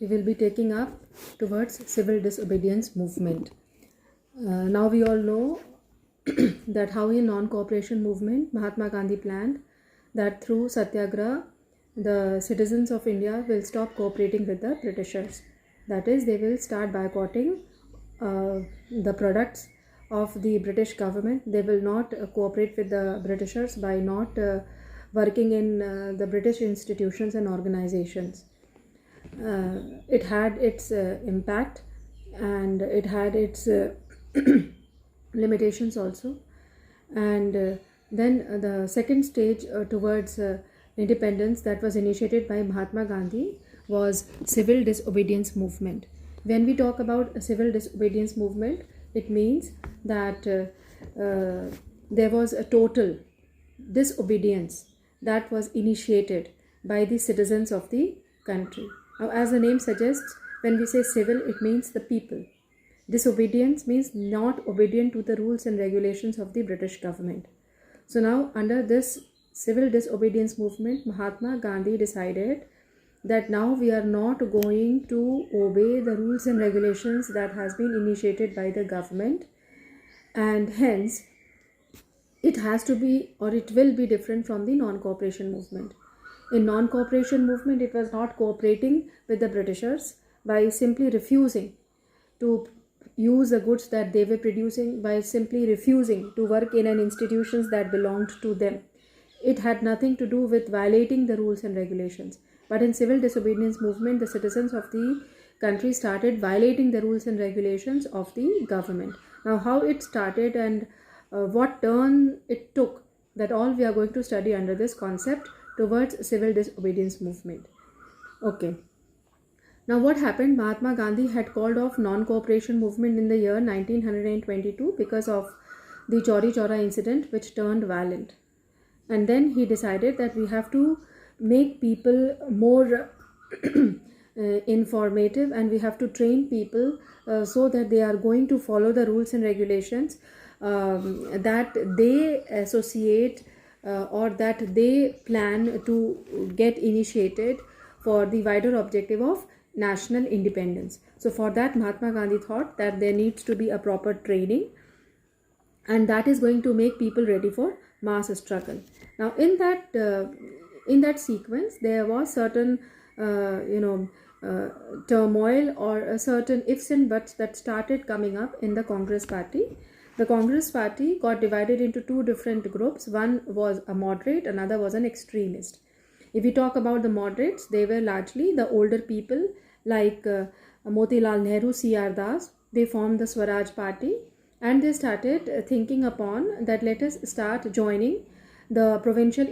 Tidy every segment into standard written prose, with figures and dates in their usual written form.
we will be taking up towards civil disobedience movement. Now we all know that how in non-cooperation movement Mahatma Gandhi planned that through Satyagraha the citizens of India will stop cooperating with the Britishers. That is, they will start boycotting the products of the British government. They will not cooperate with the Britishers by not working in the British institutions and organizations. It had its impact, and it had its limitations also. And then the second stage towards independence that was initiated by Mahatma Gandhi was civil disobedience movement. When we talk about a civil disobedience movement, it means that there was a total disobedience that was initiated by the citizens of the country. Now, as the name suggests, when we say civil, it means the people. Disobedience means not obedient to the rules and regulations of the British government. So now, under this civil disobedience movement, Mahatma Gandhi decided that now we are not going to obey the rules and regulations that has been initiated by the government, and hence it has to be, or it will be, different from the non-cooperation movement. In non-cooperation movement, it was not cooperating with the Britishers by simply refusing to use the goods that they were producing, by simply refusing to work in an institutions that belonged to them. It had nothing to do with violating the rules and regulations. But in civil disobedience movement, the citizens of the country started violating the rules and regulations of the government. Now, how it started and what turn it took, that all we are going to study under this concept towards civil disobedience movement. Okay. Now, what happened? Mahatma Gandhi had called off non-cooperation movement in the year 1922 because of the Chauri Chaura incident, which turned violent. And then he decided that we have to make people more informative, and we have to train people so that they are going to follow the rules and regulations that they associate or that they plan to get initiated for the wider objective of national independence. So for that, Mahatma Gandhi thought that there needs to be a proper training, and that is going to make people ready for mass struggle. Now, in that sequence, there was certain turmoil or a certain ifs and buts that started coming up in the Congress party. The Congress party got divided into two different groups. One was a moderate, another was an extremist. If we talk about the moderates, they were largely the older people like Motilal Nehru, C.R. Das. They formed the Swaraj party, and they started thinking upon that let us start joining the provincial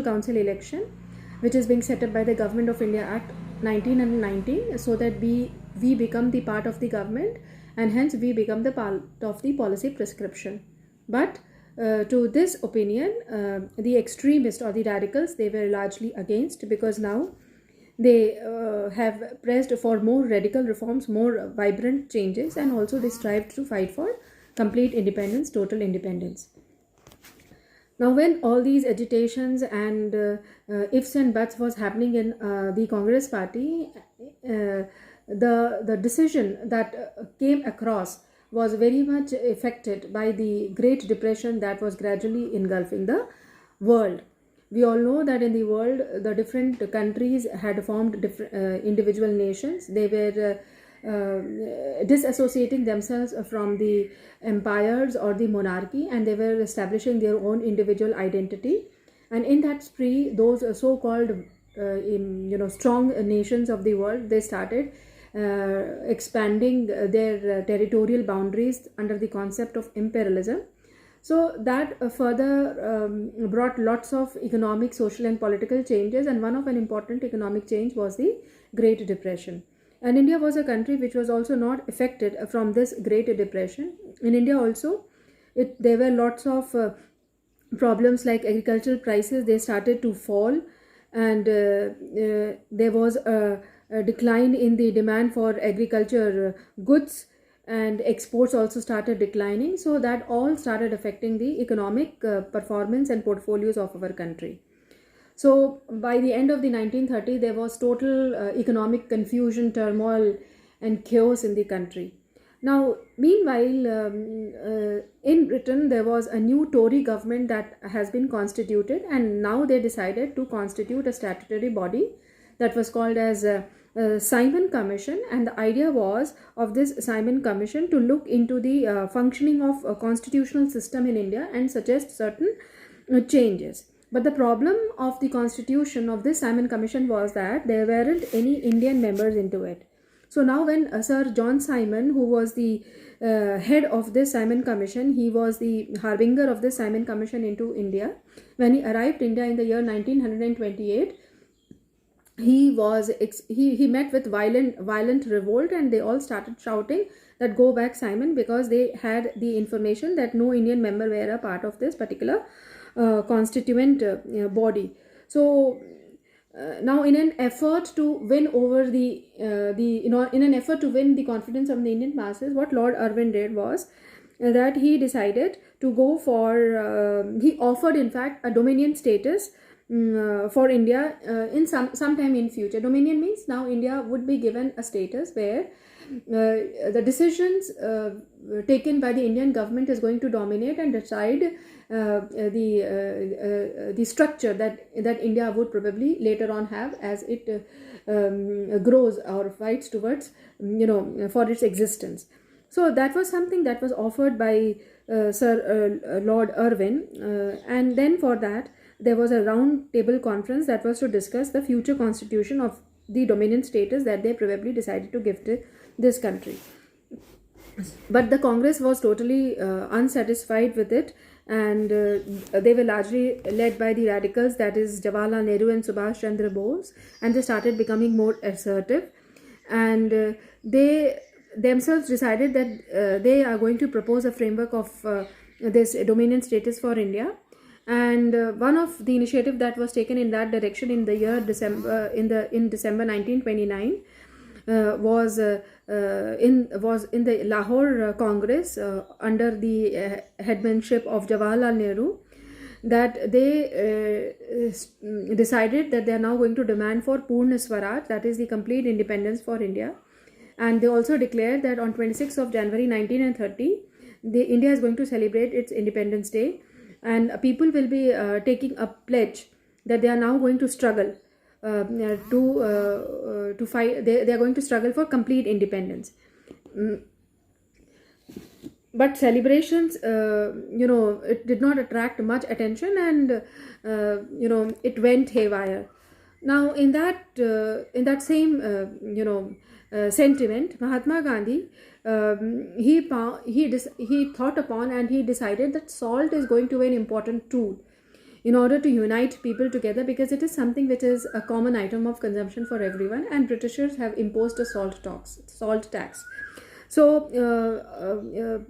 council election, which is being set up by the Government of India Act 1990, so that we become the part of the government, and hence we become the part of the policy prescription. But to this opinion, the extremists or the radicals, they were largely against, because now they have pressed for more radical reforms, more vibrant changes, and also they strived to fight for complete independence, total independence. Now, when all these agitations and ifs and buts was happening in the Congress party, the decision that came across was very much affected by the Great Depression that was gradually engulfing the world. We all know that in the world, the different countries had formed different individual nations. They were disassociating themselves from the empires or the monarchy, and they were establishing their own individual identity. And in that spree, those so-called strong nations of the world, they started expanding their territorial boundaries under the concept of imperialism. So that further brought lots of economic, social and political changes, and one of an important economic change was the Great Depression. And India was a country which was also not affected from this Great Depression. In India also, there were lots of problems like agricultural prices. They started to fall, and there was a decline in the demand for agriculture goods, and exports also started declining. So that all started affecting the economic performance and portfolios of our country. So by the end of the 1930s, there was total economic confusion, turmoil, and chaos in the country. Now, meanwhile, in Britain, there was a new Tory government that has been constituted, and now they decided to constitute a statutory body that was called as Simon Commission. And the idea was of this Simon Commission to look into the functioning of a constitutional system in India and suggest certain changes. But the problem of the constitution of this Simon Commission was that there weren't any Indian members into it. So now when Sir John Simon, who was the head of this Simon Commission, he was the harbinger of this Simon Commission into India. When he arrived India in the year 1928, he met with violent revolt, and they all started shouting that go back Simon, because they had the information that no Indian member were a part of this particular constituent body. So now, in an effort to win over in an effort to win the confidence of the Indian masses, what Lord Irwin did was that he decided to go for he offered, in fact, a dominion status for India in sometime in future. Dominion means now India would be given a status where the decisions taken by the Indian government is going to dominate and decide the structure that India would probably later on have as it grows or fights towards for its existence. So that was something that was offered by Sir Lord Irwin, and then for that there was a round table conference that was to discuss the future constitution of the dominion status that they probably decided to give to this country. But the Congress was totally unsatisfied with it, and they were largely led by the radicals, that is Jawaharlal Nehru and Subhash Chandra Bose, and they started becoming more assertive, and they themselves decided that they are going to propose a framework of this dominion status for India. And one of the initiative that was taken in that direction in the year December 1929 was in the Lahore Congress under the headmanship of Jawaharlal Nehru, that they decided that they are now going to demand for Purna Swaraj, that is the complete independence for India. And they also declared that on 26th of January 1930, India is going to celebrate its Independence Day, and people will be taking a pledge that they are now going to struggle to fight. They are going to struggle for complete independence. But celebrations, it did not attract much attention, and it went haywire. Now, in that same sentiment, Mahatma Gandhi he thought upon, and he decided that salt is going to be an important tool in order to unite people together, because it is something which is a common item of consumption for everyone, and Britishers have imposed a salt tax. So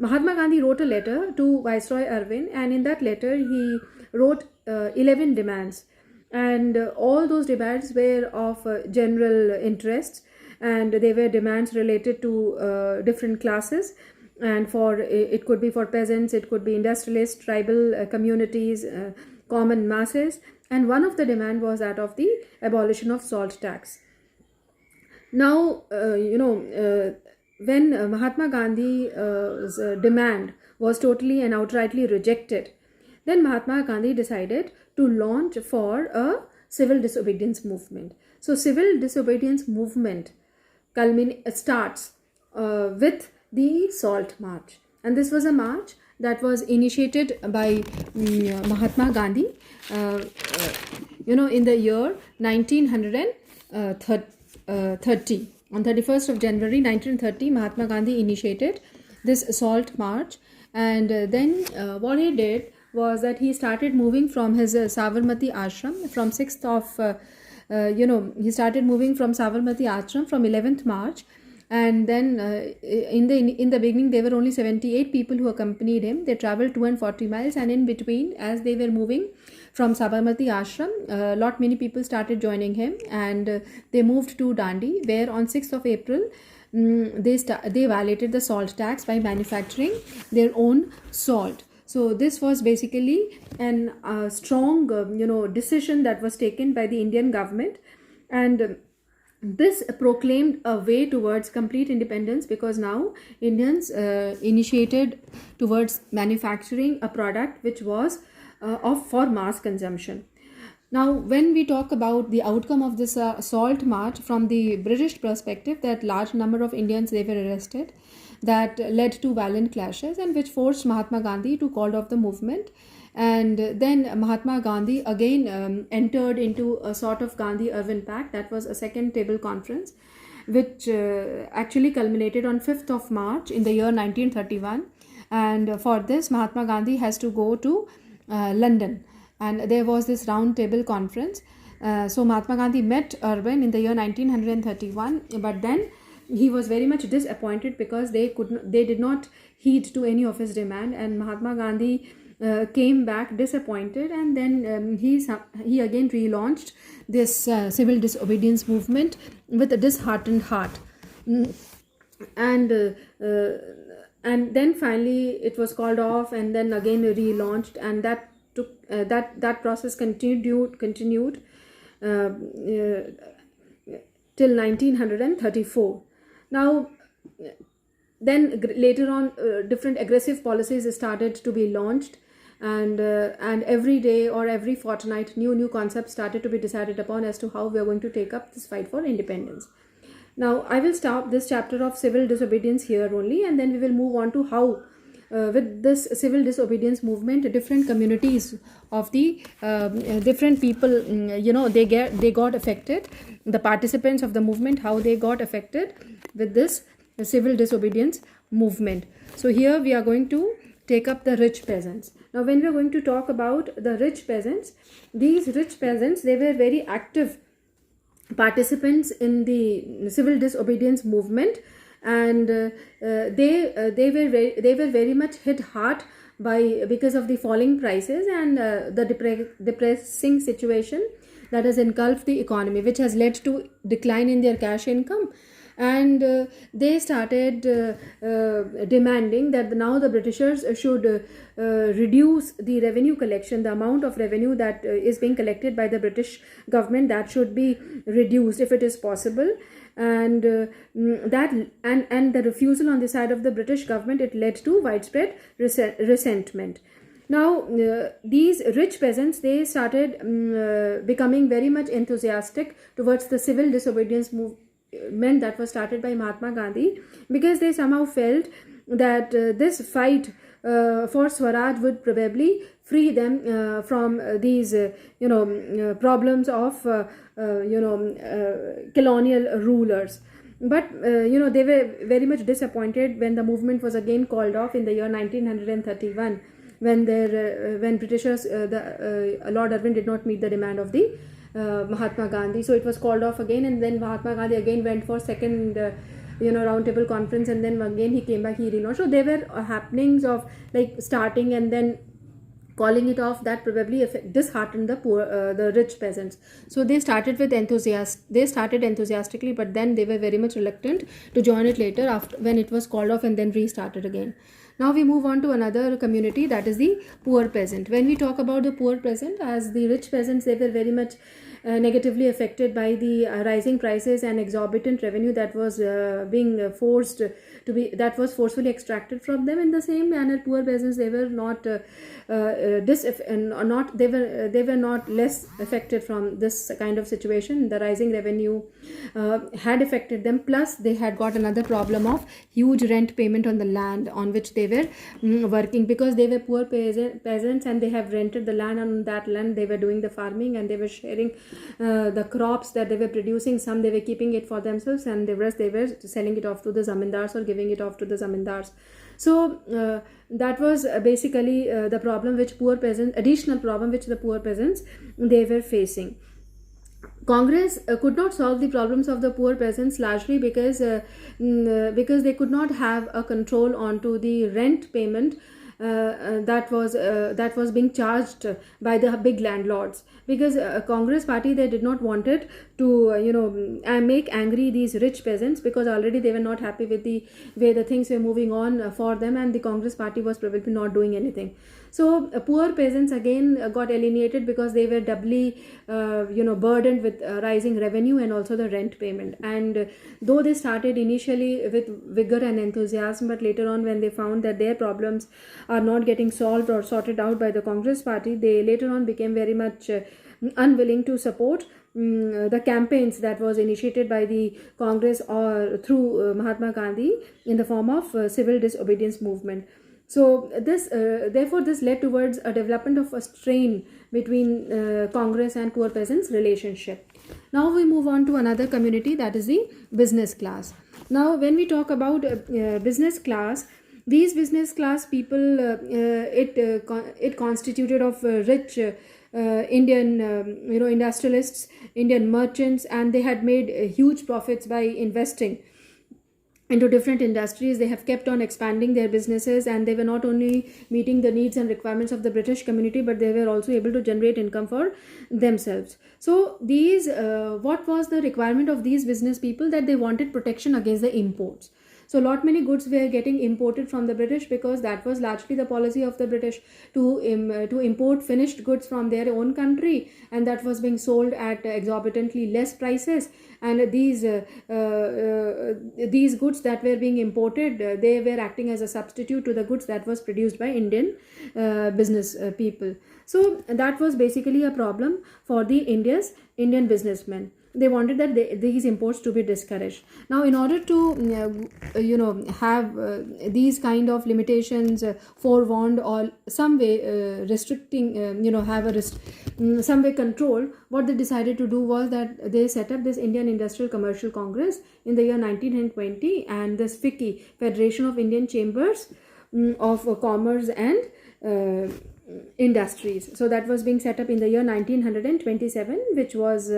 Mahatma Gandhi wrote a letter to Viceroy Irwin, and in that letter he wrote 11 demands, and all those demands were of general interest, and they were demands related to different classes, and it could be for peasants, it could be industrialists, tribal communities, common masses, and one of the demand was that of the abolition of salt tax. Now, when Mahatma Gandhi's demand was totally and outrightly rejected, then Mahatma Gandhi decided to launch for a civil disobedience movement. So civil disobedience movement starts with the Salt March, and this was a march that was initiated by Mahatma Gandhi in the year 1930. On 31st of January 1930, Mahatma Gandhi initiated this Salt March, and then what he did was that he started moving from his Sabarmati ashram from 6th of he started moving from Sabarmati ashram from 11th March, and then in the beginning there were only 78 people who accompanied him. They traveled 240 miles, and in between, as they were moving from Sabarmati ashram, many people started joining him, and they moved to Dandi, where on 6th of April they violated the salt tax by manufacturing their own salt. So this was basically an strong, decision that was taken by the Indian government, and this proclaimed a way towards complete independence, because now Indians initiated towards manufacturing a product which was for mass consumption. Now, when we talk about the outcome of this salt march from the British perspective, that large number of Indians, they were arrested, that led to violent clashes, and which forced Mahatma Gandhi to call off the movement. And then Mahatma Gandhi again entered into a sort of Gandhi-Irwin Pact. That was a second table conference, which actually culminated on 5th of March in the year 1931. And for this, Mahatma Gandhi has to go to London, and there was this round table conference. So Mahatma Gandhi met Irwin in the year 1931, but then he was very much disappointed because they did not heed to any of his demand, and Mahatma Gandhi came back disappointed, and then he again relaunched this civil disobedience movement with a disheartened heart. And then finally it was called off, and then again relaunched, and that took that process continued till 1934. Now, then later on, different aggressive policies started to be launched, and every day or every fortnight, new concepts started to be decided upon as to how we are going to take up this fight for independence. Now, I will stop this chapter of civil disobedience here only, and then we will move on to how with this civil disobedience movement, different communities of the different people, they got affected. The participants of the movement, how they got affected with this civil disobedience movement. So here we are going to take up the rich peasants. Now, when we are going to talk about the rich peasants, these rich peasants, they were very active participants in the civil disobedience movement, and they were very much hit hard because of the falling prices and the depressing situation that has engulfed the economy, which has led to decline in their cash income. And they started demanding that now the Britishers should reduce the revenue collection, the amount of revenue that is being collected by the British government, that should be reduced if it is possible. And and the refusal on the side of the British government, it led to widespread resentment. Now, these rich peasants, they started becoming very much enthusiastic towards the civil disobedience movement that was started by Mahatma Gandhi, because they somehow felt that this fight for Swaraj would probably free them from these problems of colonial rulers. But they were very much disappointed when the movement was again called off in the year 1931, when Britishers, Lord Irwin did not meet the demand of the Mahatma Gandhi. So it was called off again, and then Mahatma Gandhi again went for second round table conference, and then again he came back, he relaunched. So there were happenings of like starting and then calling it off, that probably disheartened the poor, the rich peasants. So they started enthusiastically, but then they were very much reluctant to join it later after when it was called off and then restarted again. Now we move on to another community, that is the poor peasant. When we talk about the poor peasant, as the rich peasants, they were very much negatively affected by the rising prices and exorbitant revenue that was being forcefully extracted from them. In the same manner, poor peasants, they were not they were not less affected from this kind of situation. The rising revenue had affected them, plus they had got another problem of huge rent payment on the land on which they were working, because they were poor peasants and they have rented the land. On that land they were doing the farming, and they were sharing the crops that they were producing. Some they were keeping it for themselves, and the rest they were selling it off to the zamindars or giving it off to the zamindars. So that was basically the problem which additional problem which the poor peasants they were facing. Congress could not solve the problems of the poor peasants, largely because they could not have a control onto the rent payment that was being charged by the big landlords, because Congress party, they did not wanted to make angry these rich peasants, because already they were not happy with the way the things were moving on for them, and the Congress party was probably not doing anything. So poor peasants again got alienated because they were doubly burdened with rising revenue and also the rent payment. And though they started initially with vigor and enthusiasm, but later on when they found that their problems are not getting solved or sorted out by the Congress party, they later on became very much unwilling to support the campaigns that was initiated by the Congress or through Mahatma Gandhi in the form of civil disobedience movement. So this therefore this led towards a development of a strain between Congress and poor peasants relationship. Now we move on to another community, that is the business class. Now when we talk about business class, these business class people, it constituted of rich Indian industrialists, Indian merchants, and they had made huge profits by investing into different industries. They have kept on expanding their businesses, and they were not only meeting the needs and requirements of the British community, but they were also able to generate income for themselves. So these what was the requirement of these business people? That they wanted protection against the imports. So lot many goods were getting imported from the British, because that was largely the policy of the British to import finished goods from their own country, and that was being sold at exorbitantly less prices. And these goods that were being imported, they were acting as a substitute to the goods that was produced by Indian business people. So that was basically a problem for the Indian businessmen. They wanted that these imports to be discouraged. Now in order to have these kind of limitations forewarned, or some way restricting, some way control, what they decided to do was that they set up this Indian Industrial Commercial Congress in the year 1920, and this FICCI, Federation of Indian Chambers of Commerce and Industries. So that was being set up in the year 1927, which was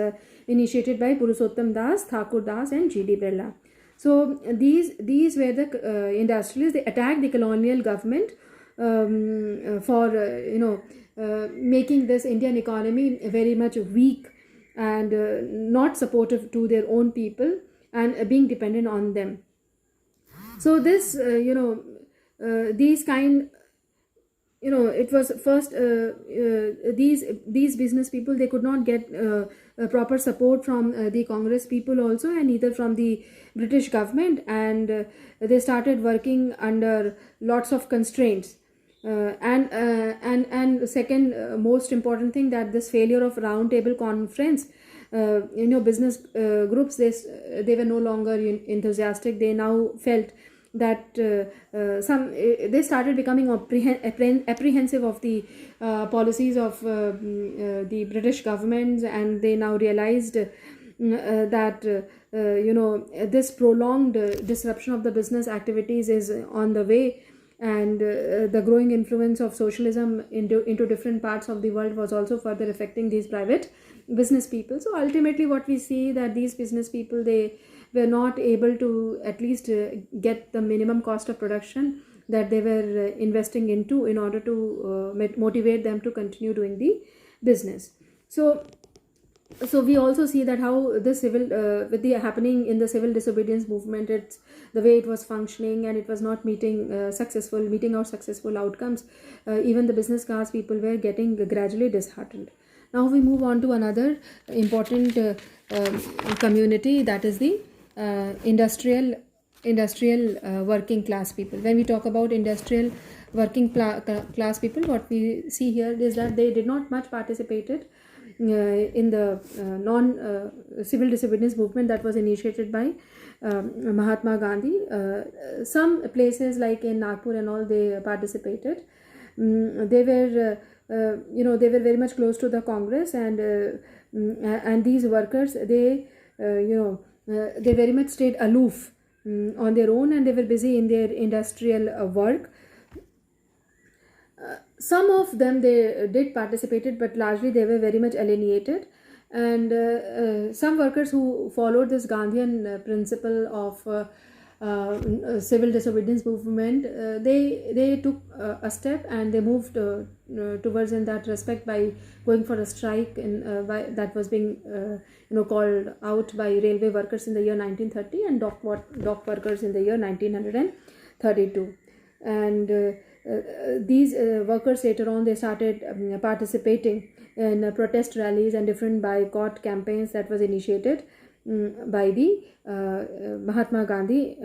initiated by Purushottam Das, Thakur Das, and G.D. Birla. So these were the industrialists. They attacked the colonial government for making this Indian economy very much weak and not supportive to their own people, and being dependent on them. So this these kind, it was first these business people, they could not get proper support from the Congress people also, and neither from the British government, and they started working under lots of constraints. And second most important thing, that this failure of round table conference, business groups, they were no longer enthusiastic. They now felt that they started becoming apprehensive of the policies of the British governments, and they now realized that this prolonged disruption of the business activities is on the way, and the growing influence of socialism into different parts of the world was also further affecting these private business people. So ultimately what we see, that these business people, they were not able to at least get the minimum cost of production that they were investing into in order to motivate them to continue doing the business. So we also see that how the civil with the happening in the civil disobedience movement, it's the way it was functioning, and it was not meeting out successful outcomes. Even the business class people were getting gradually disheartened. Now we move on to another important community, that is the industrial working class people. When we talk about industrial working class people, what we see here is that they did not much participated in the civil disobedience movement that was initiated by Mahatma Gandhi. Some places like in Nagpur and all, they participated. They were they were very much close to the Congress, and these workers, they very much stayed aloof on their own, and they were busy in their industrial work. Some of them, they did participated, but largely they were very much alienated. And some workers who followed this Gandhian principle of civil disobedience movement, they took a step, and they moved towards in that respect by going for a strike that was being called out by railway workers in the year 1930, and dock workers in the year 1932. And these workers later on, they started participating in protest rallies and different boycott campaigns that was initiated by the Mahatma Gandhi,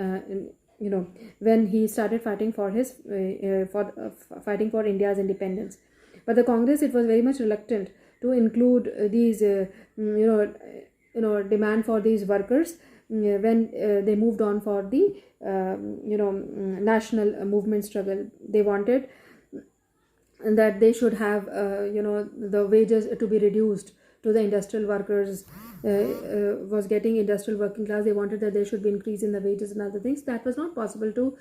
when he started fighting for his fighting for India's independence. But the Congress, it was very much reluctant to include these demand for these workers when they moved on for the national movement struggle. They wanted that they should have the wages to be reduced to the industrial workers was getting industrial working class. They wanted that there should be increase in the wages and other things. That was not possible to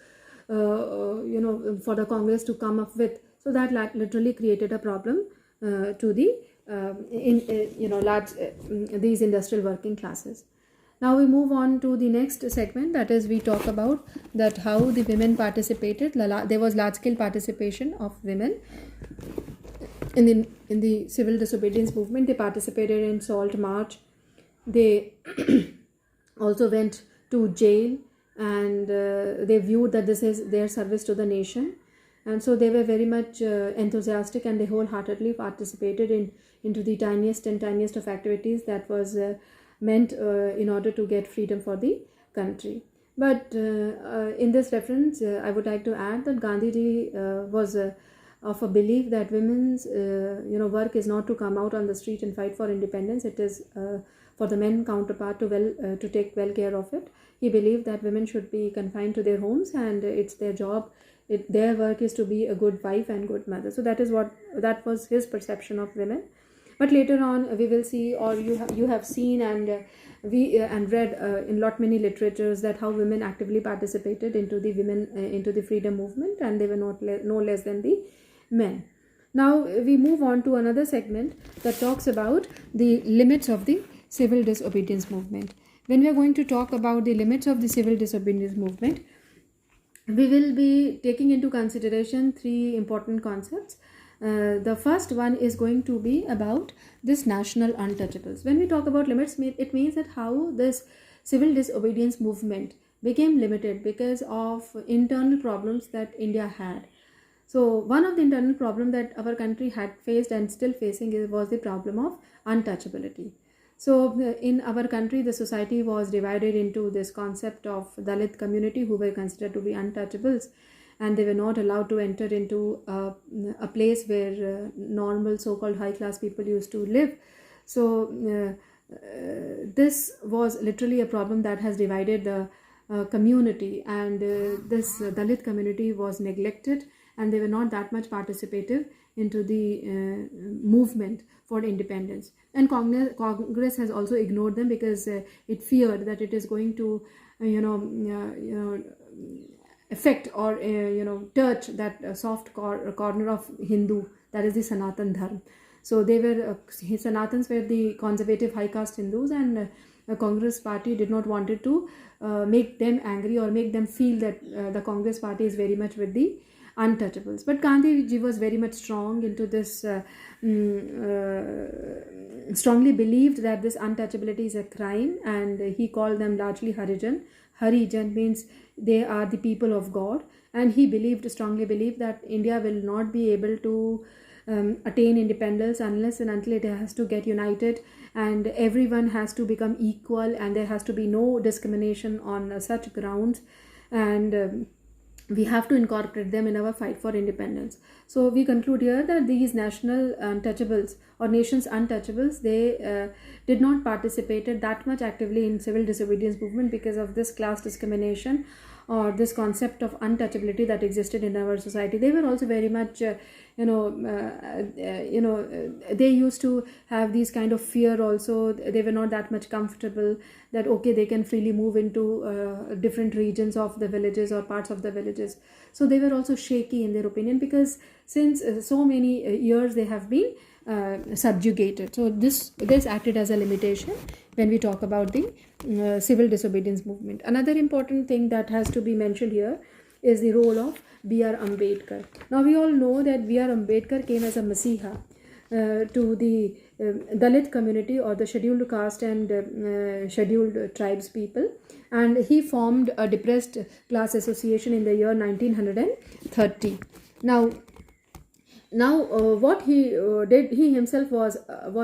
for the Congress to come up with. So that literally created a problem to the large these industrial working classes. Now we move on to the next segment, that is we talk about that how the women participated. There was large scale participation of women in the civil disobedience movement. They participated in Salt March. They also went to jail, and they viewed that this is their service to the nation, and so they were very much enthusiastic, and they wholeheartedly participated into the tiniest of activities that was meant in order to get freedom for the country. But in this reference, I would like to add that Gandhiji was of a belief that women's work is not to come out on the street and fight for independence. It is for the men counterpart to take well care of it. He believed that women should be confined to their homes, and it's their job. Their work is to be a good wife and good mother. So that was his perception of women. But later on, we will see, or you have seen and read in many literatures that how women actively participated into the freedom movement, and they were no less than the men. Now we move on to another segment that talks about the limits of the civil disobedience movement. When we are going to talk about the limits of the civil disobedience movement, we will be taking into consideration three important concepts. The first one is going to be about this national untouchables. When we talk about limits, it means that how this civil disobedience movement became limited because of internal problems that India had. So one of the internal problems that our country had faced and still facing was the problem of untouchability. So in our country, the society was divided into this concept of Dalit community, who were considered to be untouchables, and they were not allowed to enter into a place where normal so-called high-class people used to live. So this was literally a problem that has divided the community, and this Dalit community was neglected, and they were not that much participative into the movement for independence. And Congress has also ignored them because it feared that it is going to affect or touch that soft corner of Hindu, that is the Sanatan Dharma. So they were Sanatans were the conservative high caste Hindus, and the Congress party did not wanted to make them angry or make them feel that the Congress party is very much with the untouchables. But Gandhiji was very much strong into this, strongly believed that this untouchability is a crime, and he called them largely Harijan. Harijan means they are the people of God, and he strongly believed that India will not be able to attain independence unless and until it has to get united, and everyone has to become equal, and there has to be no discrimination on such grounds, and we have to incorporate them in our fight for independence. So we conclude here that these national untouchables or nations untouchables, they did not participate that much actively in civil disobedience movement because of this class discrimination or this concept of untouchability that existed in our society. They were also very much they used to have these kind of fear also. They were not that much comfortable that okay, they can freely move into different regions of the villages or parts of the villages. So they were also shaky in their opinion because since so many years they have been subjugated. So this acted as a limitation when we talk about the civil disobedience movement. Another important thing that has to be mentioned here is the role of B.R. Ambedkar. Now we all know that B.R. Ambedkar came as a Masiha to the Dalit community or the scheduled caste and scheduled tribes people, and he formed a depressed class association in the year 1930. Now, what he did, he himself was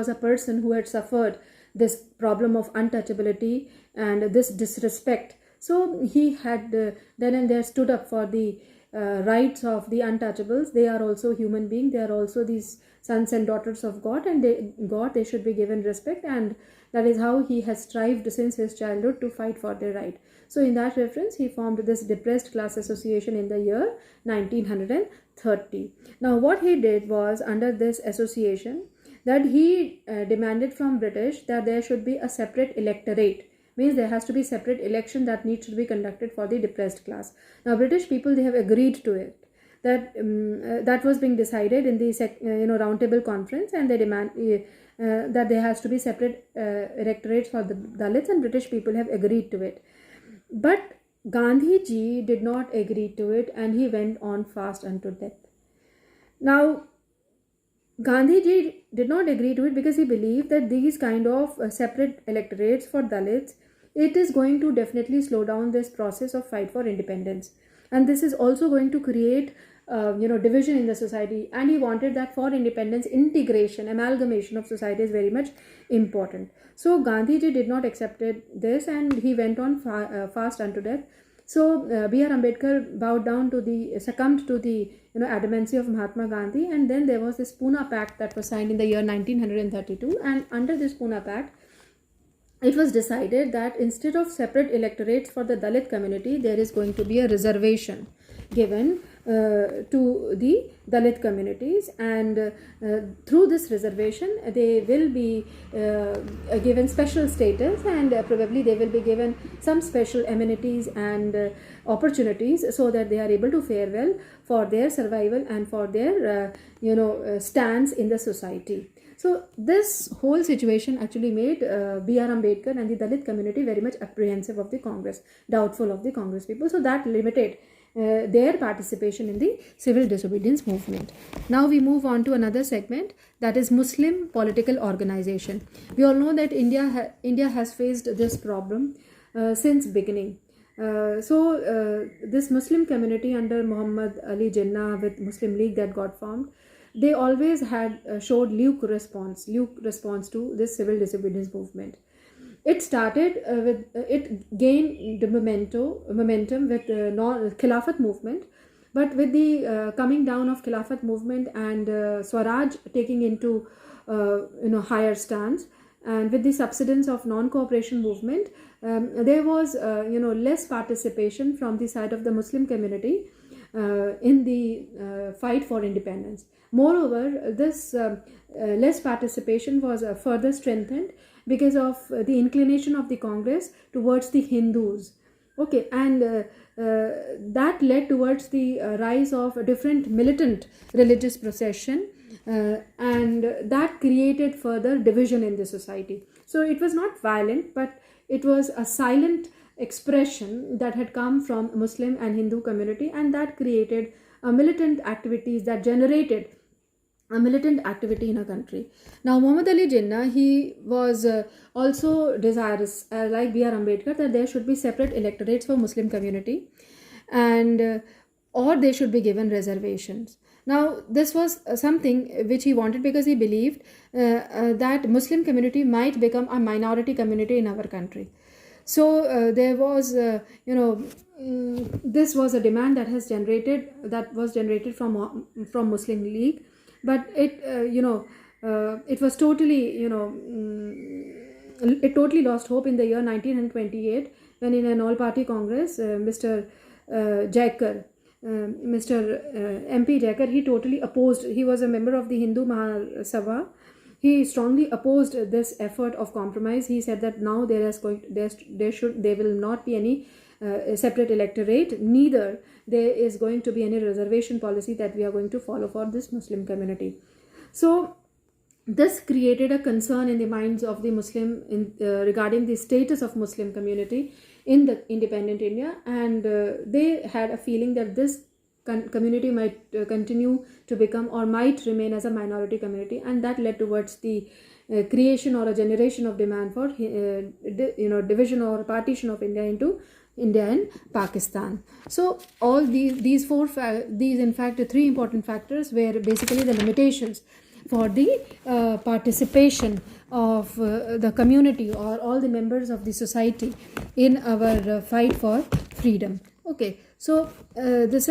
a person who had suffered this problem of untouchability and this disrespect. So he had then and there stood up for the rights of the untouchables. They are also human beings. They are also these sons and daughters of God, and they should be given respect. And that is how he has strived since his childhood to fight for their right. So in that reference, he formed this depressed class association in the year 1930. Now what he did was, under this association, that he demanded from British that there should be a separate electorate. Means there has to be separate election that needs to be conducted for the depressed class. Now British people, they have agreed to it. That was being decided in the roundtable conference, and they demand that there has to be separate electorates for the Dalits, and British people have agreed to it. But Gandhi ji did not agree to it, and he went on fast unto death. Now, Gandhi ji did not agree to it because he believed that these kind of separate electorates for Dalits, it is going to definitely slow down this process of fight for independence, and this is also going to create division in the society. And he wanted that for independence, integration, amalgamation of society is very much important. So Gandhi ji did not accept this, and he went on fast unto death. So B.R. Ambedkar succumbed to the adamancy of Mahatma Gandhi, and then there was this Pune Pact that was signed in the year 1932, and under this Pune Pact, it was decided that instead of separate electorates for the Dalit community, there is going to be a reservation given to the Dalit communities, and through this reservation they will be given special status, and probably they will be given some special amenities and opportunities, so that they are able to fare well for their survival and for their stance in the society. So this whole situation actually made B.R. Ambedkar and the Dalit community very much apprehensive of the Congress, doubtful of the Congress people. So that limited their participation in the civil disobedience movement. Now we move on to another segment, that is Muslim political organization. We all know that India has faced this problem since beginning. This Muslim community under Muhammad Ali Jinnah with Muslim League that got formed, they always had showed lukewarm response to this civil disobedience movement. It started it gained the momentum with the Khilafat movement, but with the coming down of Khilafat movement and Swaraj taking into higher stance, and with the subsidence of non-cooperation movement, there was less participation from the side of the Muslim community in the fight for independence. Moreover, this less participation was further strengthened because of the inclination of the Congress towards the Hindus. Okay, and that led towards the rise of a different militant religious procession, and that created further division in the society. So it was not violent, but it was a silent expression that had come from Muslim and Hindu community, and that created militant activities that generated a militant activity in a country. Now Muhammad Ali Jinnah, he was also desirous, like B.R. Ambedkar, that there should be separate electorates for Muslim community, and or they should be given reservations. Now this was something which he wanted because he believed that Muslim community might become a minority community in our country. So there was this was a demand that was generated from Muslim League, but it it was totally it totally lost hope in the year 1928, when in an all-party congress, Mr. Jaikar, Mr. MP Jaikar, he totally opposed. He was a member of the Hindu Mahasabha. He strongly opposed this effort of compromise. He said that now there will not be any separate electorate, neither there is going to be any reservation policy that we are going to follow for this Muslim community. So this created a concern in the minds of the Muslim regarding the status of Muslim community in the independent India, and they had a feeling that this community might continue to become or might remain as a minority community, and that led towards the creation or a generation of demand for division or partition of India into India and Pakistan. So all these in fact three important factors were basically the limitations for the participation of the community or all the members of the society in our fight for freedom. Okay, so this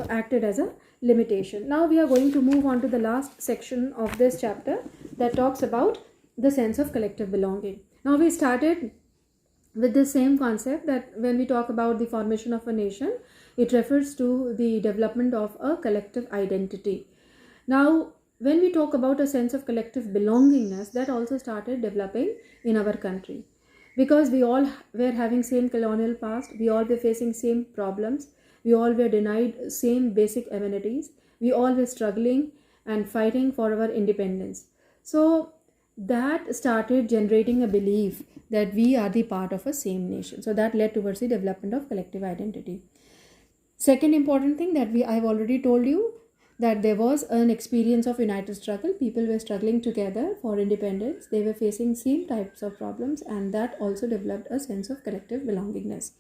acted as a limitation. Now we are going to move on to the last section of this chapter that talks about the sense of collective belonging. Now we started with the same concept that when we talk about the formation of a nation, it refers to the development of a collective identity. Now, when we talk about a sense of collective belongingness, that also started developing in our country, because we all were having same colonial past, we all were facing same problems, we all were denied same basic amenities, we all were struggling and fighting for our independence. So that started generating a belief that we are the part of a same nation. So that led towards the development of collective identity. Second important thing that I've already told you, that there was an experience of united struggle. People were struggling together for independence. They were facing same types of problems, and that also developed a sense of collective belongingness.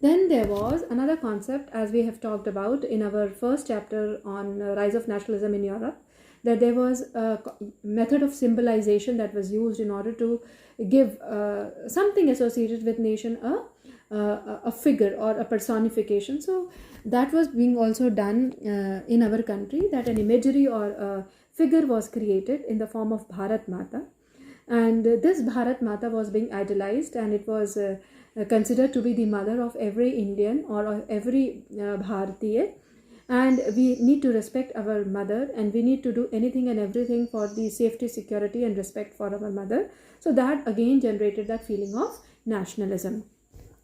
Then there was another concept, as we have talked about in our first chapter on rise of nationalism in Europe, that there was a method of symbolization that was used in order to give something associated with nation a figure or a personification. So that was being also done in our country, that an imagery or a figure was created in the form of Bharat Mata, and this Bharat Mata was being idolized, and it was considered to be the mother of every Indian or of every Bharatiya. And we need to respect our mother, and we need to do anything and everything for the safety, security and respect for our mother. So that again generated that feeling of nationalism.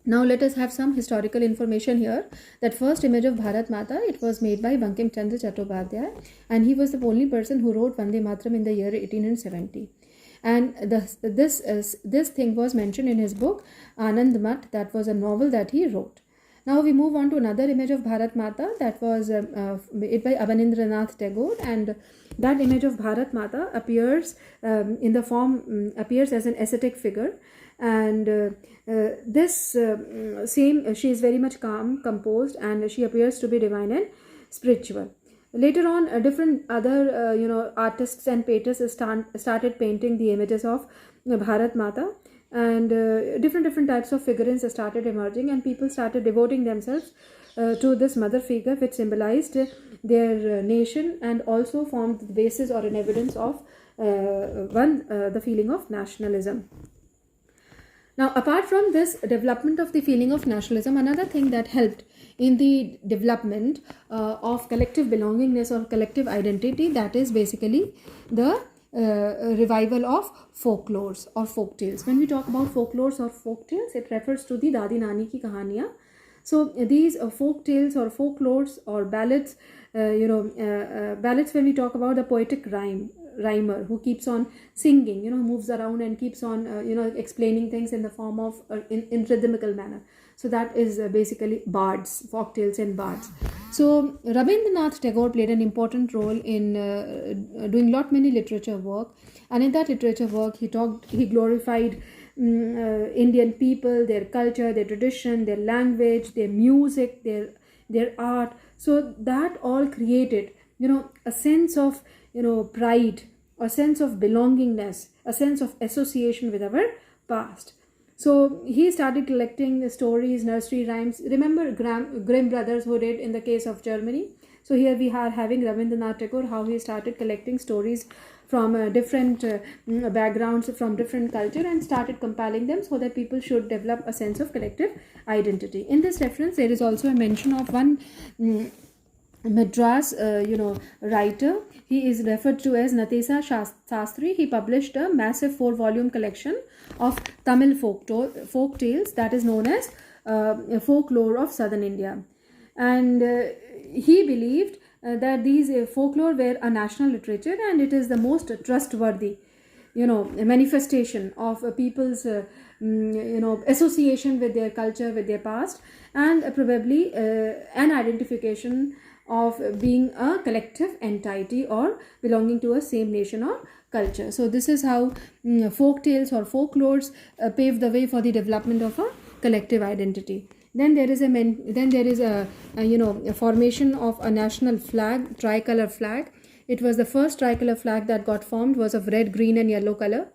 Now let us have some historical information here. That first image of Bharat Mata, it was made by Bankim Chandra Chattopadhyay, and he was the only person who wrote Vande Mataram in the year 1870. And this thing was mentioned in his book Anand Mat. That was a novel that he wrote. Now we move on to another image of Bharat Mata that was made by Abanindranath Tagore, and that image of Bharat Mata appears appears as an ascetic figure, and she is very much calm, composed, and she appears to be divine and spiritual. Later on, different other artists and painters started painting the images of Bharat Mata, and different types of figurines started emerging, and people started devoting themselves to this mother figure, which symbolized their nation and also formed the basis or an evidence of the feeling of nationalism. Now, apart from this development of the feeling of nationalism, another thing that helped in the development of collective belongingness or collective identity, that is basically the revival of folklores or folk tales. When we talk about folklores or folk tales, it refers to the Dadi Nani ki kahaniyan. So these folk tales or folklores or ballads, ballads, when we talk about the poetic rhymer who keeps on singing, moves around and keeps on explaining things in the form of in rhythmical manner. So that is basically bards, folk tales and bards. So Rabindranath Tagore played an important role in doing many literature work, and in that literature work he glorified Indian people, their culture, their tradition, their language, their music, their art. So that all created a sense of pride, a sense of belongingness, a sense of association with our past. So he started collecting stories, nursery rhymes. Remember Grimm brothers who did in the case of Germany? So here we are having Rabindranath Tagore, how he started collecting stories from different backgrounds, from different culture, and started compiling them so that people should develop a sense of collective identity. In this reference, there is also a mention of one Madras writer. He is referred to as Natesa Sastry. He published a massive 4-volume collection of Tamil folk tales that is known as Folklore of Southern India, and he believed that these folklore were a national literature, and it is the most trustworthy manifestation of people's association with their culture, with their past, and probably an identification of being a collective entity or belonging to a same nation or culture. So this is how folk tales or folklores paved the way for the development of a collective identity. Then there is a formation of a national flag, tricolor flag. It was the first tricolor flag that got formed, was of red, green and yellow color,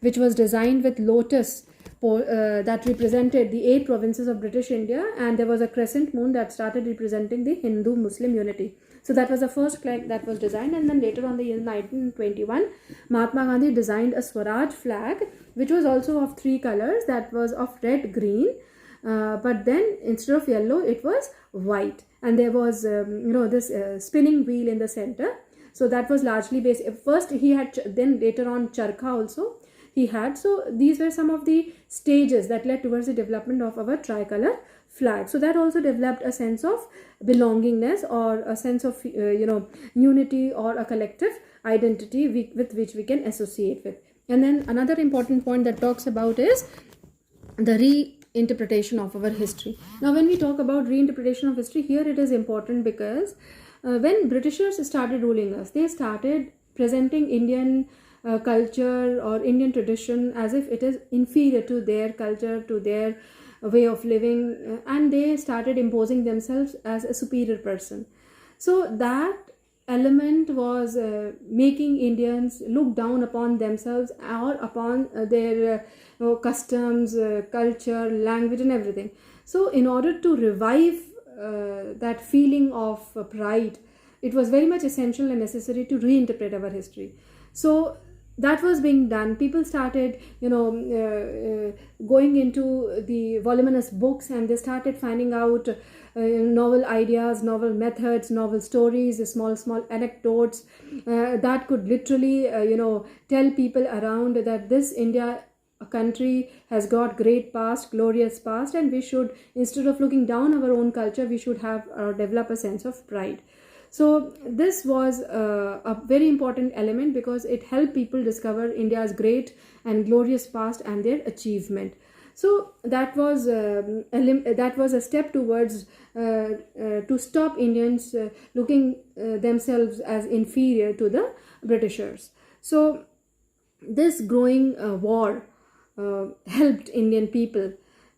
which was designed with lotus that represented the 8 provinces of British India, and there was a crescent moon that started representing the Hindu-Muslim unity. So that was the first flag that was designed, and then later on, the year 1921, Mahatma Gandhi designed a Swaraj flag, which was also of 3 colors, that was of red, green, but then instead of yellow, it was white, and there was this spinning wheel in the center. So that was largely based. First he had, then later on charkha also he had. So these were some of the stages that led towards the development of our tricolor flag. So that also developed a sense of belongingness, or a sense of unity, or a collective identity with which we can associate with. And then another important point that talks about is the reinterpretation of our history. Now when we talk about reinterpretation of history, here it is important because when Britishers started ruling us, they started presenting Indian culture or Indian tradition as if it is inferior to their culture, to their way of living, and they started imposing themselves as a superior person. So that element was making Indians look down upon themselves, or upon their customs, culture, language and everything. So in order to revive that feeling of pride, it was very much essential and necessary to reinterpret our history. So that was being done. People started going into the voluminous books, and they started finding out novel ideas, novel methods, novel stories, small anecdotes that could literally tell people around that this India, a country, has got great past, glorious past, and we should, instead of looking down our own culture, we should have develop a sense of pride. So this was a very important element, because it helped people discover India's great and glorious past and their achievement. So that was a step towards to stop Indians looking themselves as inferior to the Britishers. So this growing war helped Indian people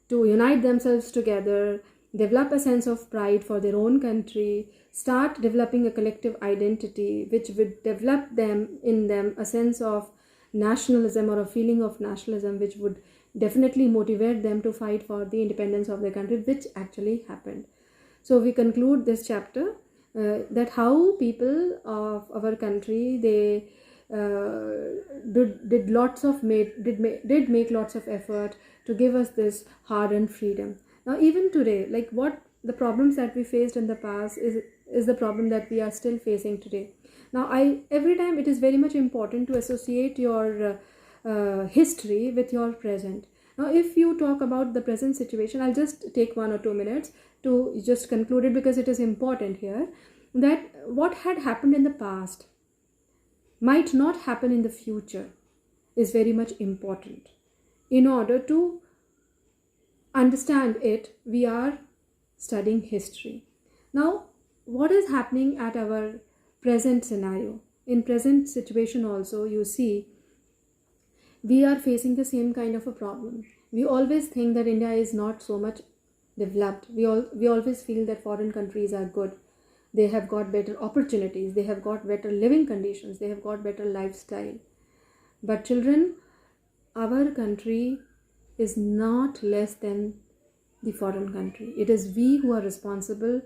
to unite themselves together, develop a sense of pride for their own country, start developing a collective identity, which would develop in them a sense of nationalism, or a feeling of nationalism, which would definitely motivate them to fight for the independence of their country, which actually happened. So we conclude this chapter that how people of our country, they did make lots of effort to give us this hard-earned freedom. Now even today, like what the problems that we faced in the past is the problem that we are still facing today. Now every time it is very much important to associate your history with your present. Now if you talk about the present situation, I'll just take 1 or 2 minutes to just conclude it, because it is important here that what had happened in the past might not happen in the future is very much important. In order to understand it, we are studying history. Now what is happening at our present scenario? In present situation also, you see, we are facing the same kind of a problem. We always think that India is not so much developed. We always feel that foreign countries are good. They have got better opportunities. They have got better living conditions. They have got better lifestyle. But children, our country is not less than the foreign country. It is we who are responsible.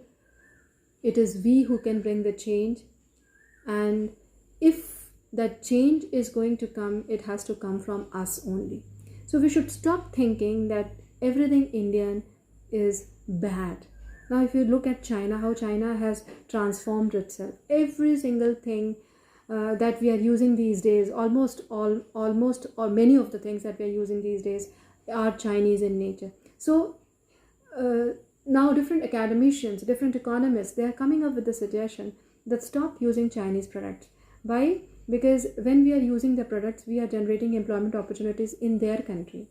It is we who can bring the change. And if that change is going to come, it has to come from us only. So we should stop thinking that everything Indian is bad. Now if you look at China, how China has transformed itself. Every single thing that we are using these days, almost or many of the things that we are using these days are Chinese in nature. So now different academicians, different economists, they are coming up with the suggestion that stop using Chinese products. Why? Because when we are using the products, we are generating employment opportunities in their country,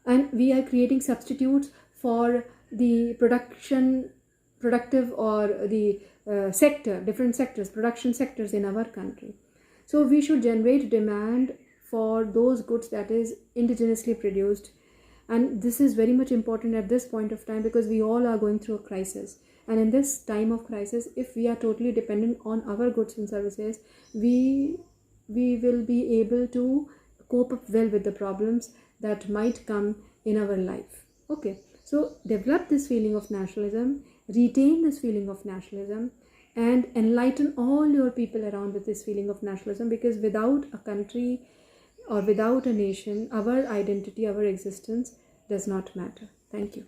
and we are creating substitutes for the productive or the different sectors, production sectors in our country. So we should generate demand for those goods that is indigenously produced, And this is very much important at this point of time, because we all are going through a crisis. And in this time of crisis, if we are totally dependent on our goods and services, we will be able to cope up well with the problems that might come in our life. Okay, so develop this feeling of nationalism, retain this feeling of nationalism, and enlighten all your people around with this feeling of nationalism, because without a country or without a nation, our identity, our existence does not matter. Thank you.